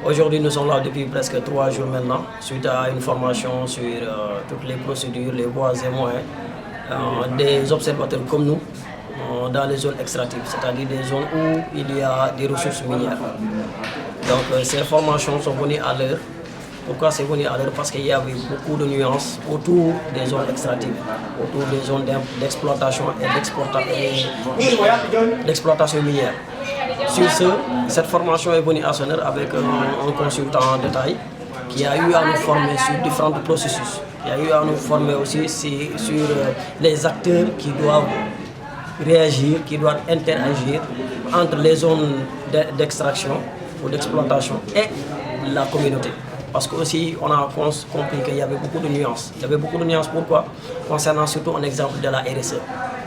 Aujourd'hui, nous sommes là depuis presque 3 jours maintenant, suite à une formation sur toutes les procédures, les voies et moyens des observateurs comme nous dans les zones extractives, c'est-à-dire des zones où il y a des ressources minières. Donc ces formations sont venues à l'heure. Pourquoi c'est venu à l'heure? Parce qu'il y avait beaucoup de nuances autour des zones extractives, autour des zones d'exploitation et d'exploitation minière. Sur ce, cette formation est venue à son heure avec un consultant en détail qui a eu à nous former sur différents processus. Il a eu à nous former aussi sur les acteurs qui doivent réagir, qui doivent interagir entre les zones d'extraction ou d'exploitation et la communauté. Parce qu'aussi, on a compris qu'il y avait beaucoup de nuances. Il y avait beaucoup de nuances, pourquoi? Concernant surtout un exemple de la RSE.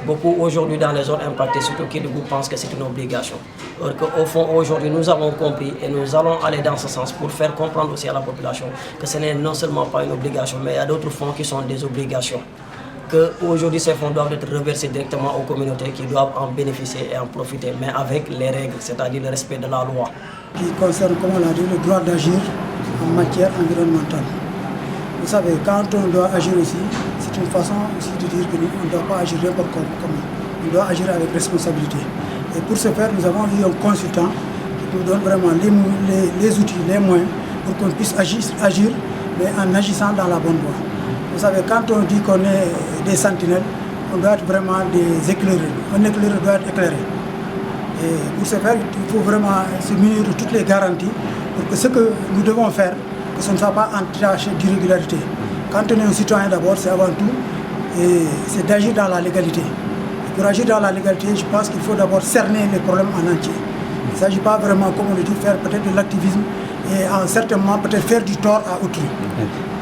Beaucoup aujourd'hui dans les zones impactées, surtout qui du coup pensent que c'est une obligation. Alors qu'au fond, aujourd'hui, nous avons compris et nous allons aller dans ce sens pour faire comprendre aussi à la population que ce n'est non seulement pas une obligation, mais il y a d'autres fonds qui sont des obligations. Qu'aujourd'hui, ces fonds doivent être reversés directement aux communautés qui doivent en bénéficier et en profiter, mais avec les règles, c'est-à-dire le respect de la loi. Qui concerne, comme on l'a dit, le droit d'agir en matière environnementale. Vous savez, quand on doit agir aussi, c'est une façon aussi de dire qu'on ne doit pas agir n'importe comment. On doit agir avec responsabilité. Et pour ce faire, nous avons eu un consultant qui nous donne vraiment les outils, les moyens pour qu'on puisse agir, mais en agissant dans la bonne voie. Vous savez, quand on dit qu'on est des sentinelles, on doit être vraiment des éclaireurs. Un éclaireur doit être éclairé. Et pour ce faire, il faut vraiment se munir de toutes les garanties pour que ce que nous devons faire, que ce ne soit pas entaché d'irrégularité. Quand on est un citoyen d'abord, c'est avant tout, c'est d'agir dans la légalité. Et pour agir dans la légalité, je pense qu'il faut d'abord cerner les problèmes en entier. Il ne s'agit pas vraiment, comme on le dit, faire peut-être de l'activisme et certainement peut-être faire du tort à autrui.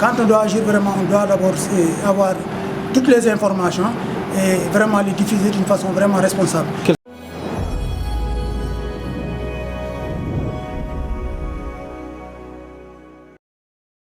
Quand on doit agir vraiment, on doit d'abord avoir toutes les informations et vraiment les diffuser d'une façon vraiment responsable.